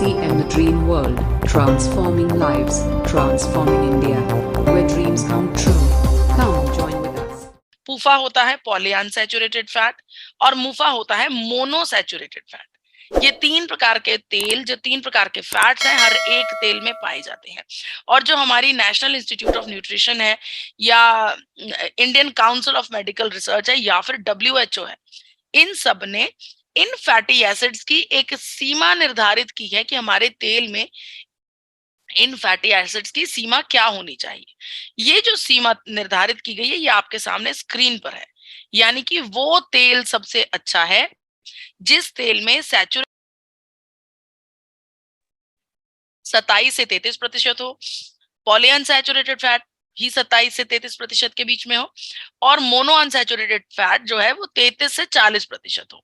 TCM The Dream World, transforming lives, transforming India, where dreams come true. Come join with us. पूफा होता है polyunsaturated fat और मुफा होता है monosaturated fat. ये तीन प्रकार के तेल, जो तीन प्रकार के फैट्स हैं, हर एक तेल में पाए जाते हैं। और जो हमारी नेशनल इंस्टीट्यूट ऑफ न्यूट्रिशन है या Indian council of medical research है या फिर WHO है, इन सब ने इन फैटी एसिड्स की एक सीमा निर्धारित की है कि हमारे तेल में इन फैटी एसिड्स की सीमा क्या होनी चाहिए। ये जो सीमा निर्धारित की गई है ये आपके सामने स्क्रीन पर है। यानी कि वो तेल सबसे अच्छा है जिस तेल में सैचुरेट 27 से 33% हो, पॉलीअनसैचुरेटेड फैट ही 27 से 33% के बीच में हो, और मोनो अनसैचुरेटेड फैट जो है वो 33 से 40% हो।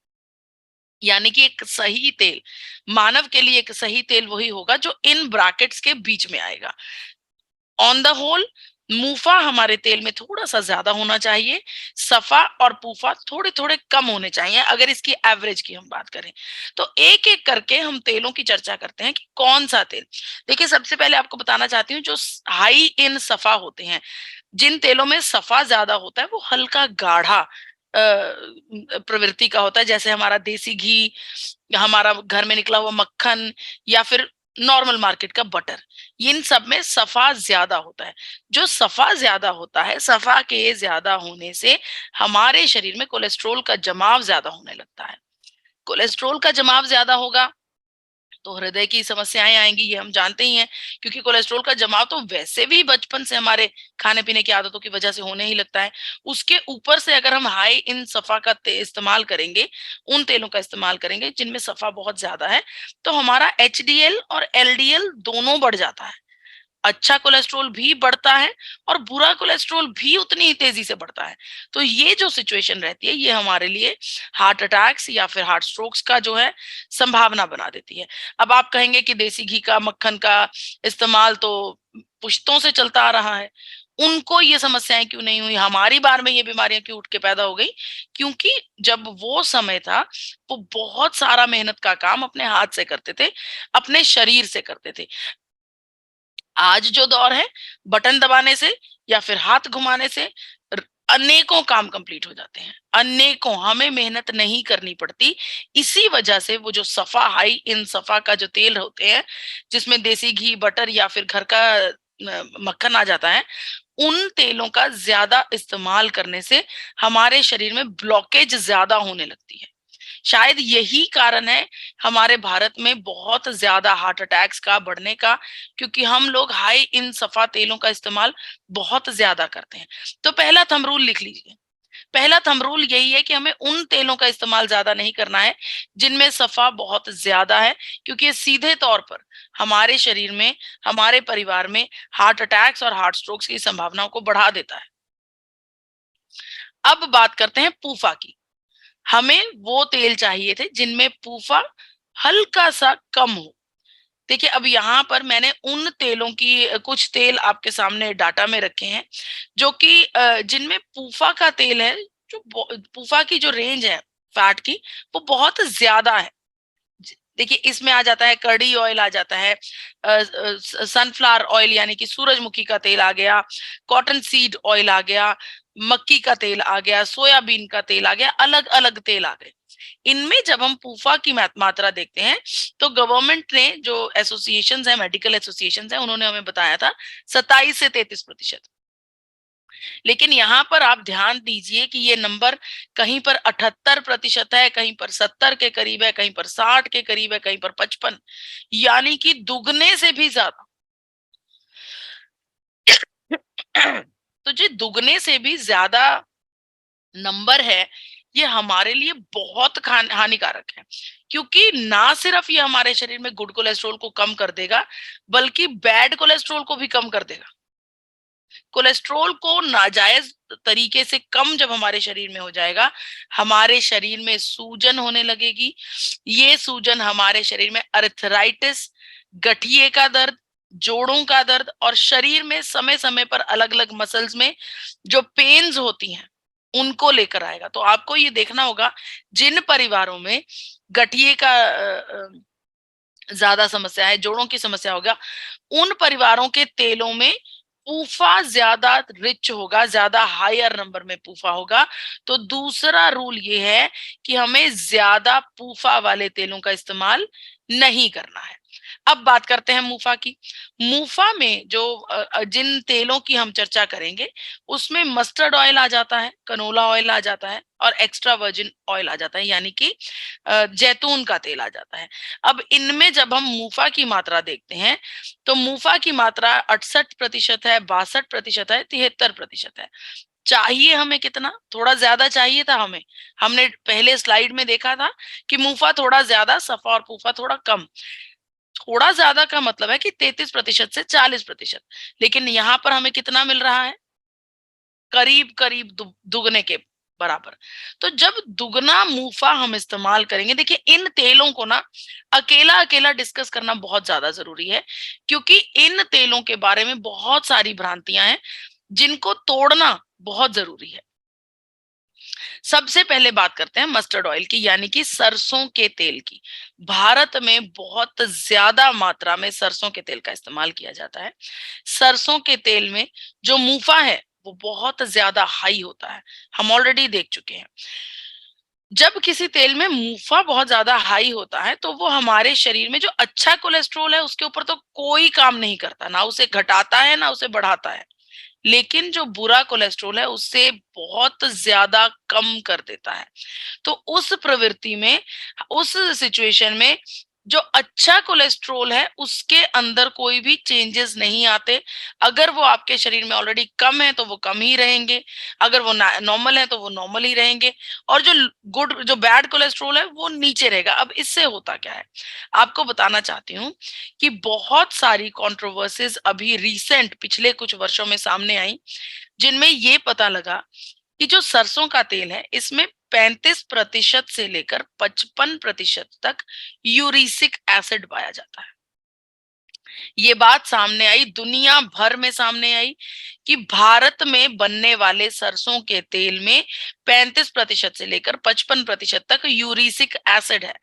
यानी कि एक सही तेल, मानव के लिए एक सही तेल वही होगा जो इन ब्रैकेट्स के बीच में आएगा। ऑन द होल मुफा हमारे तेल में थोड़ा सा ज्यादा होना चाहिए, सफा और पूफा थोड़े थोड़े कम होने चाहिए। अगर इसकी एवरेज की हम बात करें तो एक एक करके हम तेलों की चर्चा करते हैं कि कौन सा तेल। देखिए, सबसे पहले आपको बताना चाहती हूँ जो हाई इन सफा होते हैं, जिन तेलों में सफा ज्यादा होता है वो हल्का गाढ़ा प्रवृत्ति का होता है, जैसे हमारा देसी घी, हमारा घर में निकला हुआ मक्खन, या फिर नॉर्मल मार्केट का बटर। इन सब में सफा ज्यादा होता है। जो सफा ज्यादा होता है, सफा के ज्यादा होने से हमारे शरीर में कोलेस्ट्रॉल का जमाव ज्यादा होने लगता है। कोलेस्ट्रॉल का जमाव ज्यादा होगा तो हृदय की समस्याएं आएंगी, ये हम जानते ही हैं, क्योंकि कोलेस्ट्रॉल का जमाव तो वैसे भी बचपन से हमारे खाने पीने की आदतों की वजह से होने ही लगता है। उसके ऊपर से अगर हम हाई इन सफा का इस्तेमाल करेंगे, उन तेलों का इस्तेमाल करेंगे जिनमें सफा बहुत ज्यादा है, तो हमारा HDL और LDL दोनों बढ़ जाता है। अच्छा कोलेस्ट्रॉल भी बढ़ता है और बुरा कोलेस्ट्रॉल भी उतनी ही तेजी से बढ़ता है। तो ये जो सिचुएशन रहती है ये हमारे लिए हार्ट अटैक्स या फिर हार्ट स्ट्रोक्स का जो है संभावना बना देती है। अब आप कहेंगे कि देसी घी का, मक्खन का इस्तेमाल तो पुश्तों से चलता आ रहा है, उनको ये समस्याएं क्यों नहीं हुई, हमारी बार में ये बीमारियां क्यों उठ के पैदा हो गई? क्योंकि जब वो समय था वो बहुत सारा मेहनत का काम अपने हाथ से करते थे, अपने शरीर से करते थे। आज जो दौर है, बटन दबाने से या फिर हाथ घुमाने से अनेकों काम कंप्लीट हो जाते हैं, अनेकों, हमें मेहनत नहीं करनी पड़ती। इसी वजह से वो जो सफा, हाई इन सफा का जो तेल होते हैं, जिसमें देसी घी, बटर या फिर घर का मक्खन आ जाता है, उन तेलों का ज्यादा इस्तेमाल करने से हमारे शरीर में ब्लॉकेज ज्यादा होने लगती है। शायद यही कारण है हमारे भारत में बहुत ज्यादा हार्ट अटैक्स का बढ़ने का, क्योंकि हम लोग हाई इन सफा तेलों का इस्तेमाल बहुत ज्यादा करते हैं। तो पहला थंब रूल लिख लीजिए। पहला थंब रूल यही है कि हमें उन तेलों का इस्तेमाल ज्यादा नहीं करना है जिनमें सफा बहुत ज्यादा है, क्योंकि ये सीधे तौर पर हमारे शरीर में, हमारे परिवार में हार्ट अटैक्स और हार्ट स्ट्रोक्स की संभावनाओं को बढ़ा देता है। अब बात करते हैं पूफा की। हमें वो तेल चाहिए थे जिनमें पूफा हल्का सा कम हो। देखिए, अब यहाँ पर मैंने उन तेलों की कुछ तेल आपके सामने डाटा में रखे हैं जो कि जिनमें पूफा का तेल है, जो पूफा की जो रेंज है फैट की, वो बहुत ज्यादा है। देखिए, इसमें आ जाता है कर्डी ऑयल, आ जाता है सनफ्लावर ऑयल यानी कि सूरजमुखी का तेल आ गया, कॉटन सीड ऑयल आ गया, मक्की का तेल आ गया, सोयाबीन का तेल आ गया, अलग अलग तेल आ गए। इनमें जब हम पूफा की मात्रा देखते हैं तो गवर्नमेंट ने, जो एसोसिएशन है, मेडिकल एसोसिएशन है, उन्होंने हमें बताया था 27 से 33%। लेकिन यहाँ पर आप ध्यान दीजिए कि ये नंबर कहीं पर 78% है, कहीं पर 70 के करीब है, कहीं पर 60 के करीब है, कहीं पर 55, यानी कि दुगने से भी ज्यादा। तो जो दुगने से भी ज्यादा नंबर है, ये हमारे लिए बहुत हानिकारक है, क्योंकि ना सिर्फ ये हमारे शरीर में गुड कोलेस्ट्रॉल को कम कर देगा, बल्कि बैड कोलेस्ट्रॉल को भी कम कर देगा। कोलेस्ट्रॉल को नाजायज तरीके से कम जब हमारे शरीर में हो जाएगा, हमारे शरीर में सूजन होने लगेगी। ये सूजन हमारे शरीर में अर्थराइटिस, गठिए का दर्द, जोड़ों का दर्द, और शरीर में समय समय पर अलग अलग मसल्स में जो पेन्स होती हैं उनको लेकर आएगा। तो आपको ये देखना होगा, जिन परिवारों में गठिए का ज्यादा समस्या है, जोड़ों की समस्या होगा, उन परिवारों के तेलों में पूफा ज्यादा रिच होगा, ज्यादा हायर नंबर में पूफा होगा। तो दूसरा रूल ये है कि हमें ज्यादा पूफा वाले तेलों का इस्तेमाल नहीं करना है। अब बात करते हैं मूफा की। मूफा में जो जिन तेलों की हम चर्चा करेंगे उसमें मस्टर्ड ऑयल आ जाता है, कनोला ऑयल आ जाता है और एक्स्ट्रा वर्जिन ऑयल आ जाता है, यानी कि जैतून का तेल आ जाता है। अब इनमें जब हम मूफा की मात्रा देखते हैं तो मूफा की मात्रा 68% है, 62% है, 73% है। चाहिए हमें कितना? थोड़ा ज्यादा चाहिए था हमें। हमने पहले स्लाइड में देखा था कि मूफा थोड़ा ज्यादा, सफा और पूफा थोड़ा कम। थोड़ा ज्यादा का मतलब है कि 33% से 40%, लेकिन यहाँ पर हमें कितना मिल रहा है? करीब करीब दुगने के बराबर। तो जब दुगना मूफा हम इस्तेमाल करेंगे, देखिए इन तेलों को ना अकेला अकेला डिस्कस करना बहुत ज्यादा जरूरी है, क्योंकि इन तेलों के बारे में बहुत सारी भ्रांतियां हैं जिनको तोड़ना बहुत जरूरी है। सबसे पहले बात करते हैं मस्टर्ड ऑयल की, यानी कि सरसों के तेल की। भारत में बहुत ज्यादा मात्रा में सरसों के तेल का इस्तेमाल किया जाता है। सरसों के तेल में जो मूफा है वो बहुत ज्यादा हाई होता है, हम ऑलरेडी देख चुके हैं। जब किसी तेल में मूफा बहुत ज्यादा हाई होता है तो वो हमारे शरीर में जो अच्छा कोलेस्ट्रोल है उसके ऊपर तो कोई काम नहीं करता, ना उसे घटाता है ना उसे बढ़ाता है, लेकिन जो बुरा कोलेस्ट्रोल है उससे बहुत ज्यादा कम कर देता है। तो उस प्रवृत्ति में, उस सिचुएशन में जो अच्छा कोलेस्ट्रोल है उसके अंदर कोई भी चेंजेस नहीं आते। अगर वो आपके शरीर में ऑलरेडी कम है तो वो कम ही रहेंगे, अगर वो नॉर्मल है तो वो नॉर्मल ही रहेंगे, और जो बैड कोलेस्ट्रोल है वो नीचे रहेगा। अब इससे होता क्या है, आपको बताना चाहती हूँ कि बहुत सारी कंट्रोवर्सीज अभी रिसेंट पिछले कुछ वर्षों में सामने आई, जिनमें ये पता लगा कि जो सरसों का तेल है इसमें 35% से लेकर 55% तक यूरिसिक एसिड पाया जाता है। ये बात सामने आई, दुनिया भर में सामने आई कि भारत में बनने वाले सरसों के तेल में 35% से लेकर 55% तक यूरिसिक एसिड है।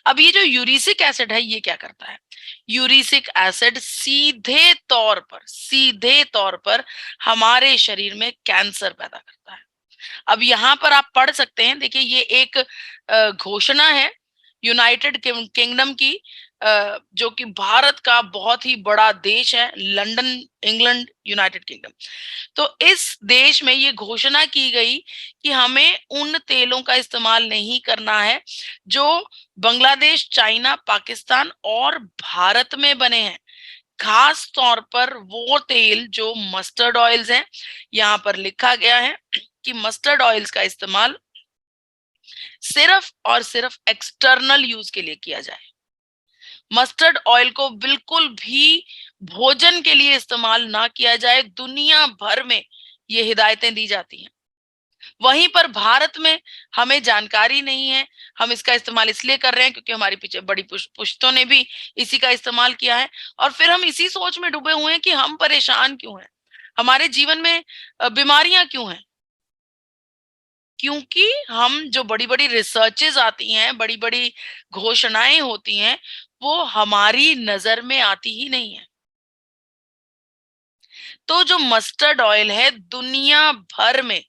अब ये जो यूरिसिक एसिड है ये क्या करता है? यूरिसिक एसिड सीधे तौर पर हमारे शरीर में कैंसर पैदा करता है। अब यहाँ पर आप पढ़ सकते हैं, देखिए ये एक घोषणा है यूनाइटेड किंगडम की, जो कि भारत का बहुत ही बड़ा देश है, लंदन, इंग्लैंड, यूनाइटेड किंगडम। तो इस देश में ये घोषणा की गई कि हमें उन तेलों का इस्तेमाल नहीं करना है जो बांग्लादेश, चाइना, पाकिस्तान और भारत में बने हैं। खास तौर पर वो तेल जो मस्टर्ड ऑयल्स हैं, यहाँ पर लिखा गया है कि मस्टर्ड ऑयल्स का इस्तेमाल सिर्फ और सिर्फ एक्सटर्नल यूज के लिए किया जाए। मस्टर्ड ऑयल को बिल्कुल भी भोजन के लिए इस्तेमाल ना किया जाए। दुनिया भर में ये हिदायतें दी जाती हैं, वहीं पर भारत में हमें जानकारी नहीं है। हम इसका इस्तेमाल इसलिए कर रहे हैं क्योंकि हमारी पीछे बड़ी पुश्तों ने भी इसी का इस्तेमाल किया है, और फिर हम इसी सोच में डूबे हुए हैं कि हम परेशान क्यों हैं, हमारे जीवन में बीमारियां क्यों हैं। क्योंकि हम जो बड़ी बड़ी रिसर्चेज आती हैं, बड़ी बड़ी घोषणाएं होती हैं, वो हमारी नजर में आती ही नहीं है। तो जो मस्टर्ड ऑयल है, दुनिया भर में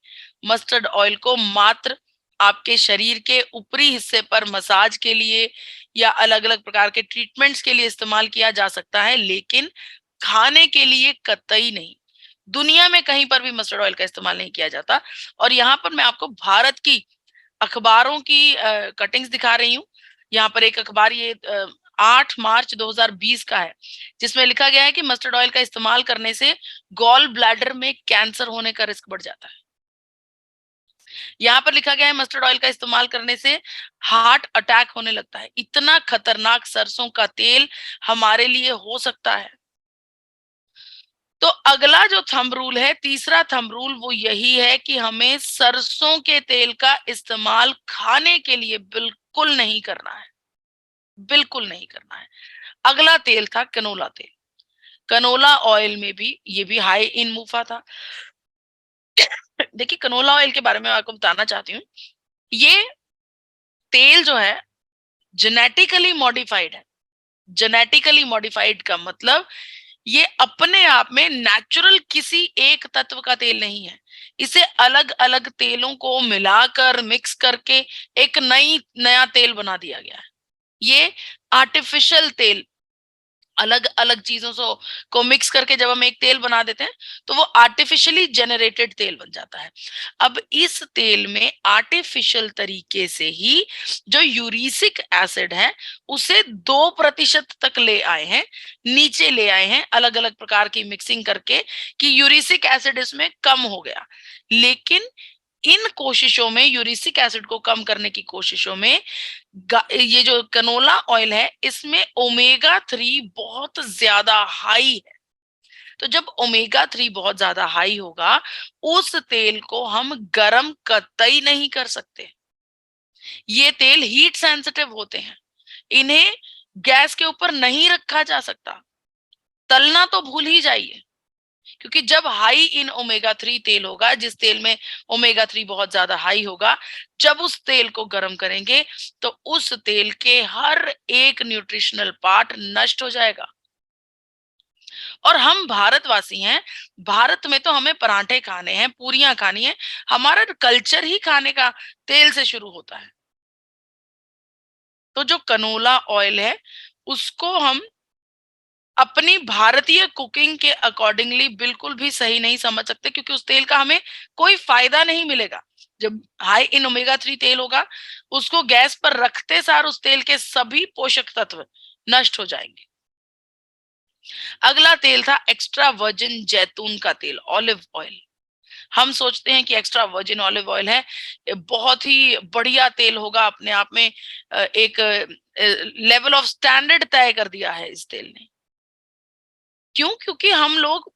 मस्टर्ड ऑयल को मात्र आपके शरीर के ऊपरी हिस्से पर मसाज के लिए या अलग अलग प्रकार के ट्रीटमेंट्स के लिए इस्तेमाल किया जा सकता है, लेकिन खाने के लिए कतई नहीं। दुनिया में कहीं पर भी मस्टर्ड ऑयल का इस्तेमाल नहीं किया जाता। और यहाँ पर मैं आपको भारत की अखबारों की कटिंग्स दिखा रही हूँ। यहाँ पर एक अखबार, ये 8 मार्च 2020 का है, जिसमें लिखा गया है कि मस्टर्ड ऑयल का इस्तेमाल करने से गॉल ब्लैडर में कैंसर होने का रिस्क बढ़ जाता है। यहाँ पर लिखा गया है मस्टर्ड ऑयल का इस्तेमाल करने से हार्ट अटैक होने लगता है। इतना खतरनाक सरसों का तेल हमारे लिए हो सकता है। तो अगला जो थंब रूल है, तीसरा थंब रूल, वो यही है कि हमें सरसों के तेल का इस्तेमाल खाने के लिए बिल्कुल नहीं करना है, बिल्कुल नहीं करना है। अगला तेल था कनोला तेल। कनोला ऑयल में भी ये भी हाई इन मूफा था। देखिए कनोला ऑयल के बारे में आपको बताना चाहती हूँ, ये तेल जो है जेनेटिकली मॉडिफाइड है। जेनेटिकली मॉडिफाइड का मतलब ये अपने आप में नेचुरल किसी एक तत्व का तेल नहीं है। इसे अलग अलग तेलों को मिलाकर मिक्स करके एक नया तेल बना दिया गया है। ये आर्टिफिशियल तेल, अलग अलग चीजों को मिक्स करके जब हम एक तेल बना देते हैं तो वो आर्टिफिशियली जनरेटेड तेल बन जाता है। अब इस तेल में आर्टिफिशियल तरीके से ही जो यूरिसिक एसिड है उसे 2% तक ले आए हैं, नीचे ले आए हैं अलग अलग प्रकार की मिक्सिंग करके कि यूरिसिक एसिड इसमें कम हो गया। लेकिन इन कोशिशों में, यूरिसिक एसिड को कम करने की कोशिशों में, ये जो कनोला ऑयल है इसमें ओमेगा 3 बहुत ज्यादा हाई है। तो जब ओमेगा 3 बहुत ज्यादा हाई होगा, उस तेल को हम गरम कतई नहीं कर सकते। ये तेल हीट सेंसिटिव होते हैं, इन्हें गैस के ऊपर नहीं रखा जा सकता। तलना तो भूल ही जाइए, क्योंकि जब हाई इन ओमेगा 3 तेल होगा, जिस तेल में ओमेगा 3 बहुत ज्यादा हाई होगा, जब उस तेल को गर्म करेंगे तो उस तेल के हर एक न्यूट्रिशनल पार्ट नष्ट हो जाएगा। और हम भारतवासी हैं, भारत में तो हमें पराठे खाने हैं, पूरियां खानी है, हमारा कल्चर ही खाने का तेल से शुरू होता है। तो जो कनोला ऑयल है उसको हम अपनी भारतीय कुकिंग के अकॉर्डिंगली बिल्कुल भी सही नहीं समझ सकते, क्योंकि उस तेल का हमें कोई फायदा नहीं मिलेगा। जब हाई इन ओमेगा 3 तेल होगा, उसको गैस पर रखते सार उस तेल के सभी पोषक तत्व नष्ट हो जाएंगे। अगला तेल था एक्स्ट्रा वर्जिन जैतून का तेल, ऑलिव ऑयल। हम सोचते हैं कि एक्स्ट्रा वर्जिन ऑलिव ऑयल है, बहुत ही बढ़िया तेल होगा, अपने आप में एक लेवल ऑफ स्टैंडर्ड तय कर दिया है इस तेल ने। क्यों? क्योंकि हम लोग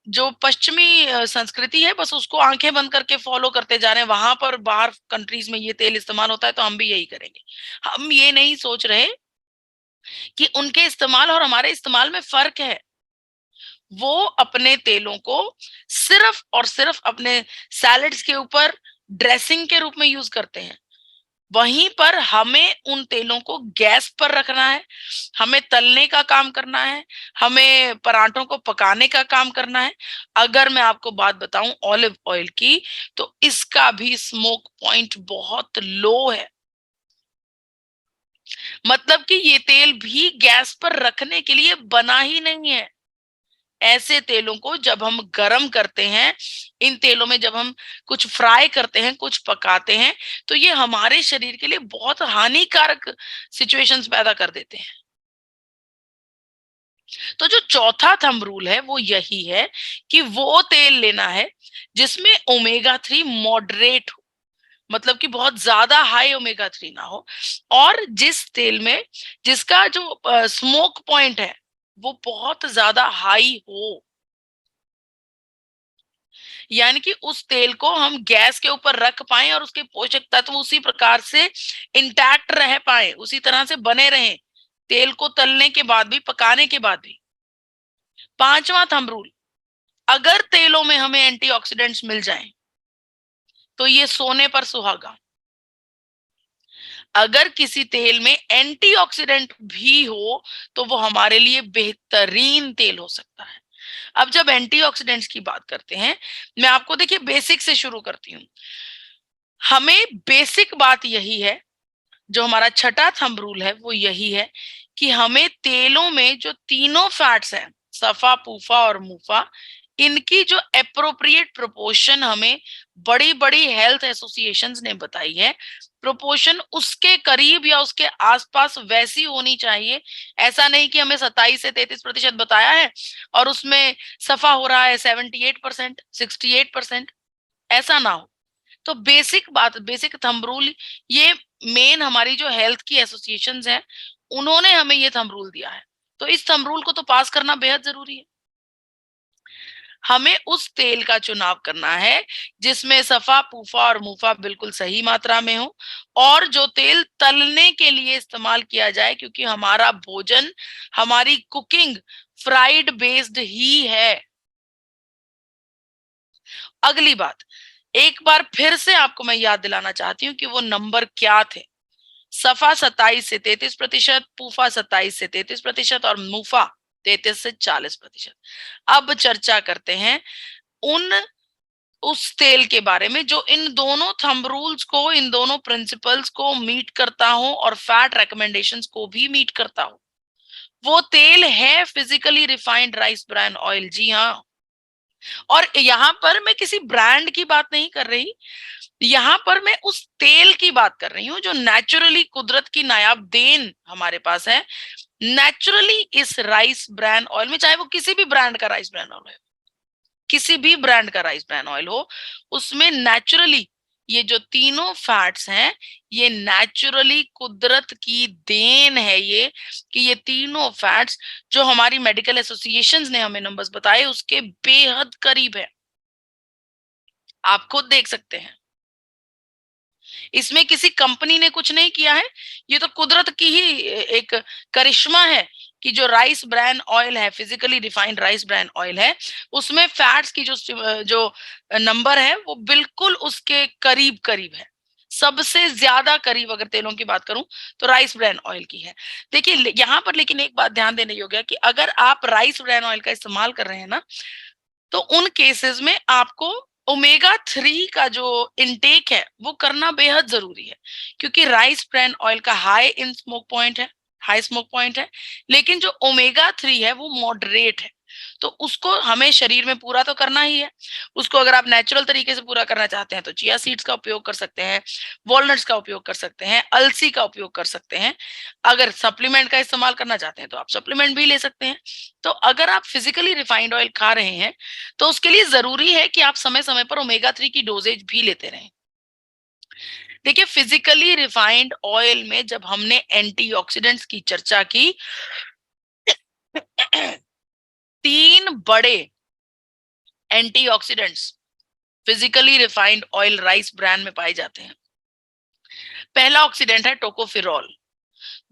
जो पश्चिमी संस्कृति है बस उसको आंखें बंद करके फॉलो करते जा रहे हैं। वहां पर बाहर कंट्रीज में ये तेल इस्तेमाल होता है तो हम भी यही करेंगे। हम ये नहीं सोच रहे कि उनके इस्तेमाल और हमारे इस्तेमाल में फर्क है। वो अपने तेलों को सिर्फ और सिर्फ अपने सैलेड्स के ऊपर ड्रेसिंग के रूप में यूज करते हैं। वहीं पर हमें उन तेलों को गैस पर रखना है, हमें तलने का काम करना है, हमें पराठों को पकाने का काम करना है। अगर मैं आपको बात बताऊं ऑलिव ऑयल की, तो इसका भी स्मोक पॉइंट बहुत लो है। मतलब कि ये तेल भी गैस पर रखने के लिए बना ही नहीं है। ऐसे तेलों को जब हम गरम करते हैं, इन तेलों में जब हम कुछ फ्राई करते हैं, कुछ पकाते हैं, तो ये हमारे शरीर के लिए बहुत हानिकारक सिचुएशंस पैदा कर देते हैं। तो जो चौथा थंब रूल है वो यही है कि वो तेल लेना है जिसमें ओमेगा 3 मॉडरेट हो, मतलब कि बहुत ज्यादा हाई ओमेगा 3 ना हो, और जिस तेल में जिसका जो स्मोक पॉइंट है वो बहुत ज्यादा हाई हो। यानी कि उस तेल को हम गैस के ऊपर रख पाएं और उसके पोषक तत्व उसी प्रकार से इंटैक्ट रह पाए, उसी तरह से बने रहें, तेल को तलने के बाद भी, पकाने के बाद भी। पांचवा थंब रूल, अगर तेलों में हमें एंटीऑक्सीडेंट्स मिल जाएं तो ये सोने पर सुहागा। अगर किसी तेल में एंटीऑक्सीडेंट भी हो तो वो हमारे लिए बेहतरीन तेल हो सकता है। अब जब एंटीऑक्सीडेंट्स की बात करते हैं, मैं आपको देखिए बेसिक से शुरू करती हूँ। हमें बेसिक बात यही है, जो हमारा छठा थंब रूल है वो यही है कि हमें तेलों में जो तीनों फैट्स हैं, सफा, पूफा और मुफा, इनकी जो एप्रोप्रिएट प्रोपोर्शन हमें बड़ी बड़ी हेल्थ एसोसिएशंस ने बताई है, प्रोपोर्शन उसके करीब या उसके आसपास वैसी होनी चाहिए। ऐसा नहीं कि हमें 27 से 33% बताया है और उसमें सफा हो रहा है 78%, 68%, ऐसा ना हो। तो बेसिक बात, बेसिक थंब रूल, ये मेन हमारी जो हेल्थ की एसोसिएशंस हैं उन्होंने हमें ये थंब रूल दिया है। तो इस थंब रूल को तो पास करना बेहद जरूरी है। हमें उस तेल का चुनाव करना है जिसमें सफा, पूफा और मुफा बिल्कुल सही मात्रा में हो, और जो तेल तलने के लिए इस्तेमाल किया जाए, क्योंकि हमारा भोजन, हमारी कुकिंग फ्राइड बेस्ड ही है। अगली बात, एक बार फिर से आपको मैं याद दिलाना चाहती हूँ कि वो नंबर क्या थे। सफा 27 से 33%, पूफा 27 से 33% और मुफा 33 से 40%। अब चर्चा करते हैं उस तेल के बारे में जो इन दोनों थंब रूल्स को, इन दोनों प्रिंसिपल्स को मीट करता हो और फैट रिकमेंडेशंस को भी मीट करता हो। वो तेल है physically refined rice bran oil. जी हाँ, और यहाँ पर मैं किसी ब्रांड की बात नहीं कर रही, यहाँ पर मैं उस तेल की बात कर रही हूँ जो नेचुरली कुदरत की नायाब देन हमारे पास है। नेचुरली इस राइस ब्रान ऑयल में, चाहे वो किसी भी ब्रांड का राइस ब्रान ऑयल है, किसी भी ब्रांड का राइस ब्रान ऑयल हो, उसमें नेचुरली ये जो तीनों फैट्स हैं, ये नेचुरली कुदरत की देन है ये, कि ये तीनों फैट्स जो हमारी मेडिकल एसोसिएशंस ने हमें नंबर्स बताए उसके बेहद करीब है। आप खुद देख सकते हैं, इसमें किसी कंपनी ने कुछ नहीं किया है, ये तो कुदरत की ही एक करिश्मा है कि जो राइस ब्रान ऑयल है, physically refined rice bran oil है, उसमें फैट्स की जो नंबर है वो बिल्कुल उसके करीब करीब है। सबसे ज्यादा करीब अगर तेलों की बात करूं तो राइस ब्रान ऑयल की है। देखिए यहाँ पर लेकिन एक बात ध्यान देने योग्य है कि अगर आप राइस ब्रान ऑयल का इस्तेमाल कर रहे हैं ना, तो उन केसेस में आपको ओमेगा 3 का जो इनटेक है वो करना बेहद जरूरी है, क्योंकि राइस ब्रान ऑयल का हाई इन स्मोक पॉइंट है, हाई स्मोक पॉइंट है, लेकिन जो ओमेगा 3 है वो मॉडरेट है। तो उसको हमें शरीर में पूरा तो करना ही है। उसको अगर आप नेचुरल तरीके से पूरा करना चाहते हैं तो चिया सीड्स का उपयोग कर सकते हैं, वॉलनट्स का उपयोग कर सकते हैं, अलसी का उपयोग कर सकते हैं। अगर सप्लीमेंट का इस्तेमाल करना चाहते हैं तो आप सप्लीमेंट भी ले सकते हैं। तो अगर आप फिजिकली रिफाइंड ऑयल खा रहे हैं तो उसके लिए जरूरी है कि आप समय समय पर ओमेगा 3 की डोजेज भी लेते रहें। देखिए फिजिकली रिफाइंड ऑयल में जब हमने एंटीऑक्सीडेंट्स की चर्चा की, तीन बड़े antioxidants physically refined oil rice brand में पाए जाते हैं। पहला ऑक्सीडेंट है टोकोफिरॉल,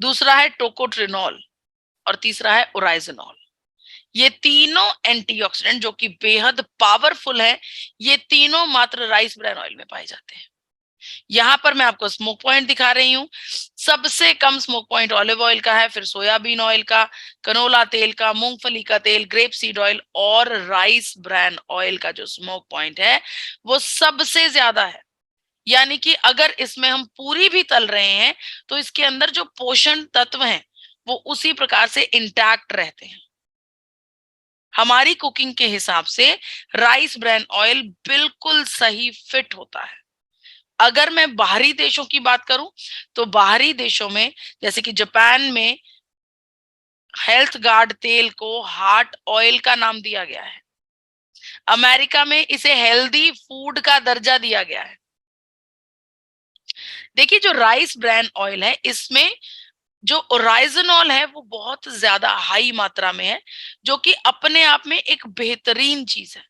दूसरा है टोकोट्रिनॉल और तीसरा है ओराइजनॉल। ये तीनों एंटीऑक्सीडेंट जो कि बेहद पावरफुल है, ये तीनों मात्र राइस ब्रान ऑयल में पाए जाते हैं। यहाँ पर मैं आपको स्मोक पॉइंट दिखा रही हूँ। सबसे कम स्मोक पॉइंट ऑलिव ऑयल का है, फिर सोयाबीन ऑयल का, कनोला तेल का, मूंगफली का तेल, ग्रेप सीड ऑयल और राइस ब्रान ऑयल का जो स्मोक पॉइंट है वो सबसे ज्यादा है। यानी कि अगर इसमें हम पूरी भी तल रहे हैं तो इसके अंदर जो पोषण तत्व हैं वो उसी प्रकार से इंटैक्ट रहते हैं। हमारी कुकिंग के हिसाब से राइस ब्रान ऑयल बिल्कुल सही फिट होता है। अगर मैं बाहरी देशों की बात करूं तो बाहरी देशों में जैसे कि जापान में हेल्थ गार्ड तेल को हार्ट ऑयल का नाम दिया गया है। अमेरिका में इसे हेल्दी फूड का दर्जा दिया गया है। देखिए जो राइस ब्रान ऑयल है इसमें जो ओराइजनॉल है वो बहुत ज्यादा हाई मात्रा में है, जो कि अपने आप में एक बेहतरीन चीज है।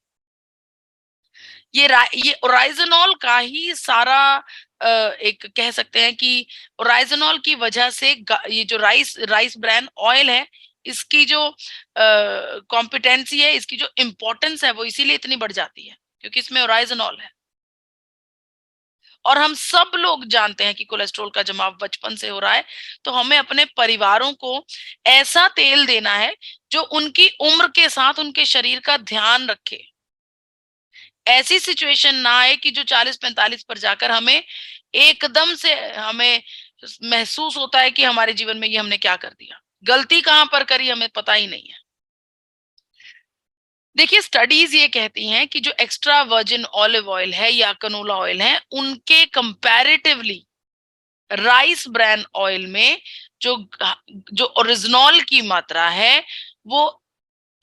ये ओराइजनॉल का ही सारा एक कह सकते हैं कि ओराइजनॉल की वजह से ये जो राइस ब्रान ऑयल है इसकी जो कॉम्पिटेंसी है, इसकी जो इम्पोर्टेंस है वो इसीलिए इतनी बढ़ जाती है क्योंकि इसमें ओराइजनॉल है। और हम सब लोग जानते हैं कि कोलेस्ट्रॉल का जमाव बचपन से हो रहा है, तो हमें अपने परिवारों को ऐसा तेल देना है जो उनकी उम्र के साथ उनके शरीर का ध्यान रखे। ऐसी सिचुएशन ना आए कि जो 40-45 पर जाकर हमें एकदम से हमें महसूस होता है कि हमारे जीवन में ये हमने क्या कर दिया, गलती कहां पर करी हमें पता ही नहीं है। देखिए स्टडीज ये कहती हैं कि जो एक्स्ट्रा वर्जिन ऑलिव ऑयल है या कनोला ऑयल है उनके कंपैरेटिवली राइस ब्रान ऑयल में जो जो ओरिजिनॉल की मात्रा है वो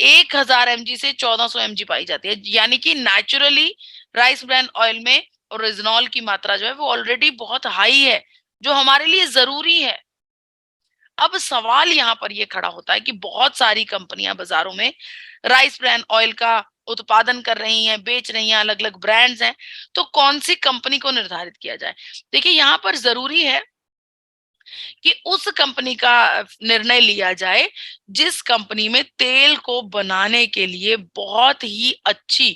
1000 mg से 1400 mg पाई जाती है। यानी कि नेचुरली राइस ब्रान ऑयल में ओरिजिनॉल की मात्रा जो है वो ऑलरेडी बहुत हाई है, जो हमारे लिए जरूरी है। अब सवाल यहाँ पर ये खड़ा होता है कि बहुत सारी कंपनियां बाजारों में राइस ब्रान ऑयल का उत्पादन कर रही हैं, बेच रही हैं, अलग अलग ब्रांड्स हैं, तो कौन सी कंपनी को निर्धारित किया जाए? देखिए यहाँ पर जरूरी है कि उस कंपनी का निर्णय लिया जाए जिस कंपनी में तेल को बनाने के लिए बहुत ही अच्छी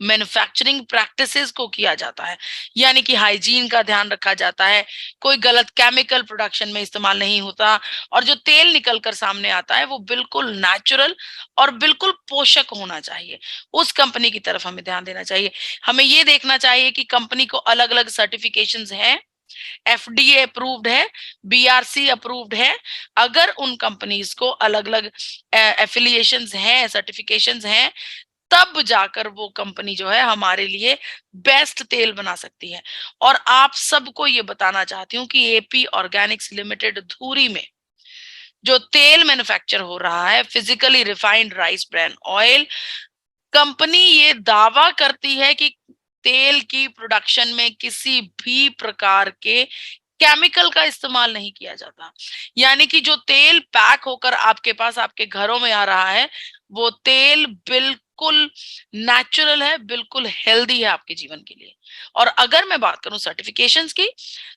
मैन्युफैक्चरिंग प्रैक्टिसेस को किया जाता है, यानी कि हाइजीन का ध्यान रखा जाता है, कोई गलत केमिकल प्रोडक्शन में इस्तेमाल नहीं होता, और जो तेल निकल कर सामने आता है वो बिल्कुल नेचुरल और बिल्कुल पोषक होना चाहिए। उस कंपनी की तरफ हमें ध्यान देना चाहिए। हमें ये देखना चाहिए कि कंपनी को अलग अलग सर्टिफिकेशंस हैं, एफडीए अप्रूव्ड है, बीआरसी अप्रूव्ड है। अगर उन कंपनीज को अलग अलग एफिलिएशंस हैं, सर्टिफिकेशंस हैं, तब जाकर वो कंपनी जो है हमारे लिए बेस्ट तेल बना सकती है। और आप सबको ये बताना चाहती हूँ कि एपी ऑर्गेनिक्स लिमिटेड धूरी में जो तेल मैन्युफैक्चर हो रहा है, physically refined rice bran oil, company ये दावा करती है कि तेल की प्रोडक्शन में किसी भी प्रकार के केमिकल का इस्तेमाल नहीं किया जाता। यानी कि जो तेल पैक होकर आपके पास आपके घरों में आ रहा है, वो तेल बिल्कुल नेचुरल है, बिल्कुल हेल्दी है आपके जीवन के लिए। और अगर मैं बात करूं सर्टिफिकेशंस की,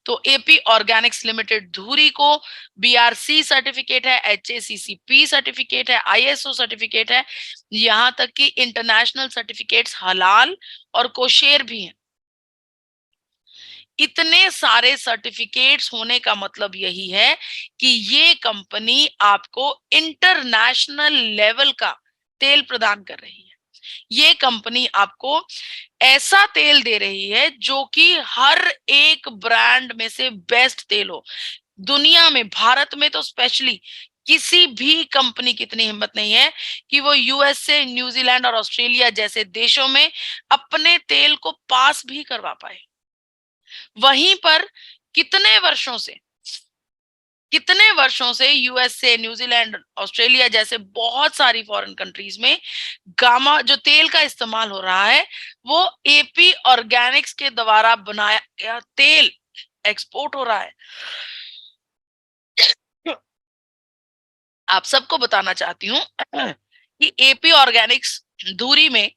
तो एपी ऑर्गेनिक्स लिमिटेड धुरी को बीआरसी सर्टिफिकेट है, एचएसीसीपी सर्टिफिकेट है, आईएसओ सर्टिफिकेट है, यहाँ तक कि इंटरनेशनल सर्टिफिकेट्स हलाल और कोशेर भी हैं। इतने सारे सर्टिफिकेट्स होने का मतलब यही है कि ये कंपनी आपको इंटरनेशनल लेवल का तेल प्रदान कर रही है। ये कंपनी आपको ऐसा तेल दे रही है जो कि हर एक ब्रांड में से बेस्ट तेल हो। दुनिया में, भारत में तो स्पेशली किसी भी कंपनी की इतनी हिम्मत नहीं है कि वो यूएसए, न्यूजीलैंड और ऑस्ट्रेलिया जैसे देशों में अपने तेल को पास भी करवा पाए। वहीं पर कितने वर्षों से यूएसए, न्यूजीलैंड, ऑस्ट्रेलिया जैसे बहुत सारी फॉरेन कंट्रीज में गामा जो तेल का इस्तेमाल हो रहा है, वो एपी ऑर्गेनिक्स के द्वारा बनाया गया तेल एक्सपोर्ट हो रहा है। आप सबको बताना चाहती हूँ कि एपी ऑर्गेनिक्स धुरी में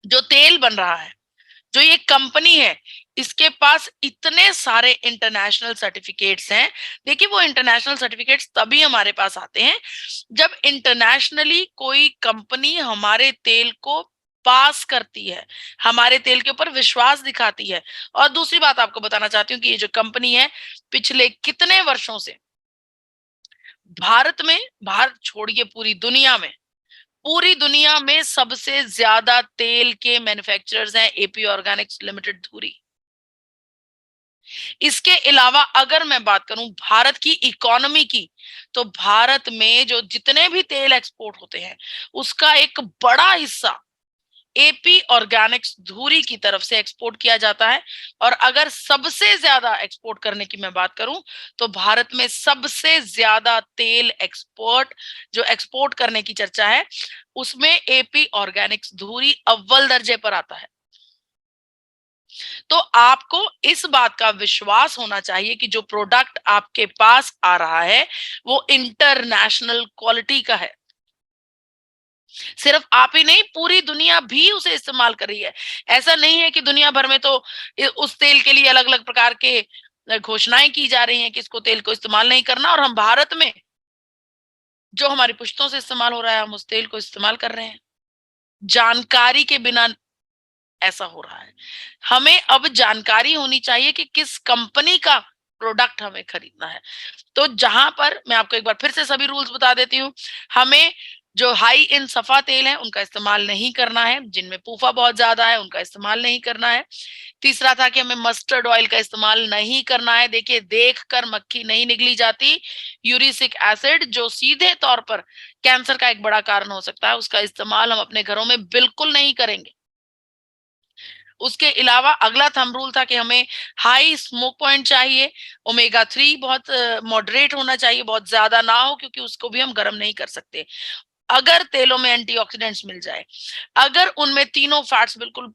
जो तेल बन रहा है, जो ये कंपनी है, इसके पास इतने सारे इंटरनेशनल सर्टिफिकेट्स हैं। देखिए, वो इंटरनेशनल सर्टिफिकेट्स तभी हमारे पास आते हैं जब इंटरनेशनली कोई कंपनी हमारे तेल को पास करती है, हमारे तेल के ऊपर विश्वास दिखाती है। और दूसरी बात आपको बताना चाहती हूँ कि ये जो कंपनी है, पिछले कितने वर्षों से भारत में, भारत छोड़िए पूरी दुनिया में सबसे ज्यादा तेल के मैन्युफैक्चरर्स हैं एपी ऑर्गेनिक्स लिमिटेड धुरी। इसके अलावा अगर मैं बात करूं भारत की इकोनॉमी की, तो भारत में जो जितने भी तेल एक्सपोर्ट होते हैं, उसका एक बड़ा हिस्सा एपी ऑर्गेनिक्स धुरी की तरफ से एक्सपोर्ट किया जाता है। और अगर सबसे ज्यादा एक्सपोर्ट करने की मैं बात करूं, तो भारत में सबसे ज्यादा तेल जो एक्सपोर्ट करने की चर्चा है, उसमें एपी ऑर्गेनिक्स धुरी अव्वल दर्जे पर आता है। तो आपको इस बात का विश्वास होना चाहिए कि जो प्रोडक्ट आपके पास आ रहा है, वो इंटरनेशनल क्वालिटी का है। सिर्फ आप ही नहीं, पूरी दुनिया भी उसे इस्तेमाल कर रही है। ऐसा नहीं है कि दुनिया भर में तो उस तेल के लिए अलग अलग प्रकार के घोषणाएं की जा रही हैं कि इसको तेल को इस्तेमाल नहीं करना, और हम भारत में जो हमारी पुश्तों से इस्तेमाल हो रहा है, हम उस तेल को इस्तेमाल कर रहे हैं जानकारी के बिना। ऐसा हो रहा है। हमें अब जानकारी होनी चाहिए कि किस कंपनी का प्रोडक्ट हमें खरीदना है। तो जहां पर मैं आपको एक बार फिर से सभी रूल्स बता देती हूँ। हमें जो हाई इन सफा तेल है उनका इस्तेमाल नहीं करना है, जिनमें पूफा बहुत ज्यादा है उनका इस्तेमाल नहीं करना है। तीसरा था कि हमें मस्टर्ड ऑयल का इस्तेमाल नहीं करना है। देखिए, देख कर मक्खी नहीं निगली जाती। यूरिसिक एसिड जो सीधे तौर पर कैंसर का एक बड़ा कारण हो सकता है, उसका इस्तेमाल हम अपने घरों में बिल्कुल नहीं करेंगे। उसके अलावा अगला थंब रूल था कि हमें हाई स्मोक पॉइंट चाहिए। ओमेगा 3 बहुत मॉडरेट होना चाहिए, बहुत ज्यादा ना हो, क्योंकि उसको भी हम गर्म नहीं कर सकते। अगर तेलों में एंटीऑक्सीडेंट्स मिल जाए, अगर उनमें तीनों फैट्स बिल्कुल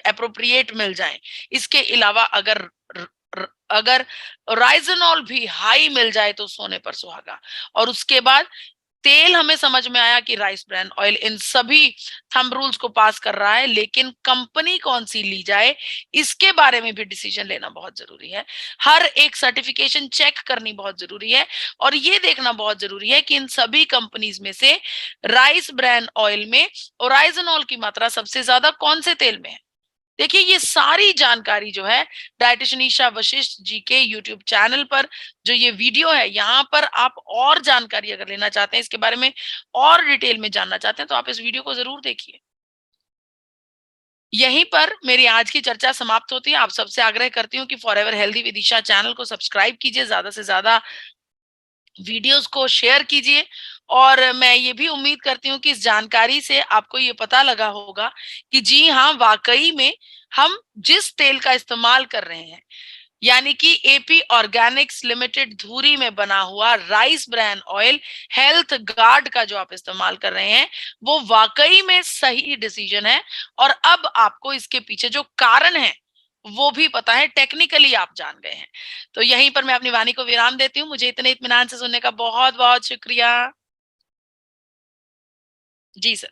एप्रोप्रिएट मिल जाएं, इसके अलावा अगर राइजनॉल भी हाई मिल जाए, तो सोने पर सुहागा। और उसके बाद तेल हमें समझ में आया कि राइस ब्रांड ऑयल इन सभी थंब रूल्स को पास कर रहा है, लेकिन कंपनी कौन सी ली जाए इसके बारे में भी डिसीजन लेना बहुत जरूरी है। हर एक सर्टिफिकेशन चेक करनी बहुत जरूरी है और ये देखना बहुत जरूरी है कि इन सभी कंपनीज में से राइस ब्रांड ऑयल में ओराइजनॉल की मात्रा सबसे ज्यादा कौन से तेल में है। देखिए, ये सारी जानकारी जो है डाइटिशियन ईशा वशिष्ठ जी के यूट्यूब चैनल पर जो ये वीडियो है, यहाँ पर आप और जानकारी अगर लेना चाहते हैं, इसके बारे में और डिटेल में जानना चाहते हैं, तो आप इस वीडियो को जरूर देखिए। यहीं पर मेरी आज की चर्चा समाप्त होती है। आप सबसे आग्रह करती हूँ कि forever healthy with Isha channel को सब्सक्राइब कीजिए, ज्यादा से ज्यादा वीडियोस को शेयर कीजिए और मैं ये भी उम्मीद करती हूँ कि इस जानकारी से आपको ये पता लगा होगा कि जी हाँ, वाकई में हम जिस तेल का इस्तेमाल कर रहे हैं, यानी कि एपी ऑर्गेनिक्स लिमिटेड धुरी में बना हुआ rice brand oil health guard का जो आप इस्तेमाल कर रहे हैं, वो वाकई में सही डिसीजन है। और अब आपको इसके पीछे जो कारण है वो भी पता है, टेक्निकली आप जान गए हैं। तो यहीं पर मैं अपनी वाणी को विराम देती हूँ। मुझे इतने इत्मीनान से सुनने का बहुत बहुत शुक्रिया। जी सर।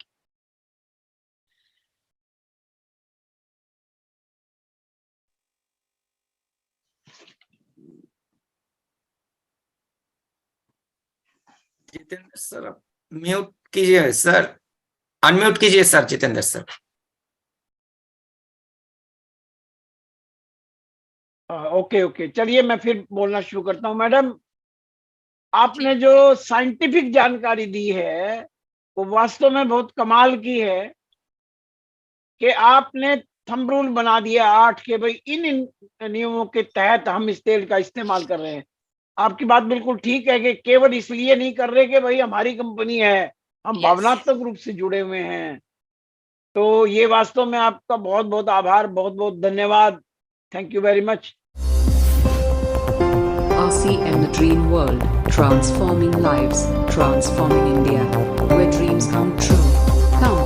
जितेंद्र सर, म्यूट कीजिए सर, अनम्यूट कीजिए सर जितेंद्र सर। ओके, चलिए मैं फिर बोलना शुरू करता हूँ। मैडम, आपने जो साइंटिफिक जानकारी दी है वो वास्तव में बहुत कमाल की है कि आपने थंब रूल बना दिया 8 के भाई इन नियमों के तहत हम इस तेल का इस्तेमाल कर रहे हैं। आपकी बात बिल्कुल ठीक है कि केवल इसलिए नहीं कर रहे कि भाई हमारी कंपनी है, हम भावनात्मक रूप से जुड़े हुए हैं। तो ये वास्तव में आपका बहुत बहुत आभार, बहुत बहुत धन्यवाद। Thank you very much. RCM The Dream World, transforming lives, transforming India, where dreams come true. Come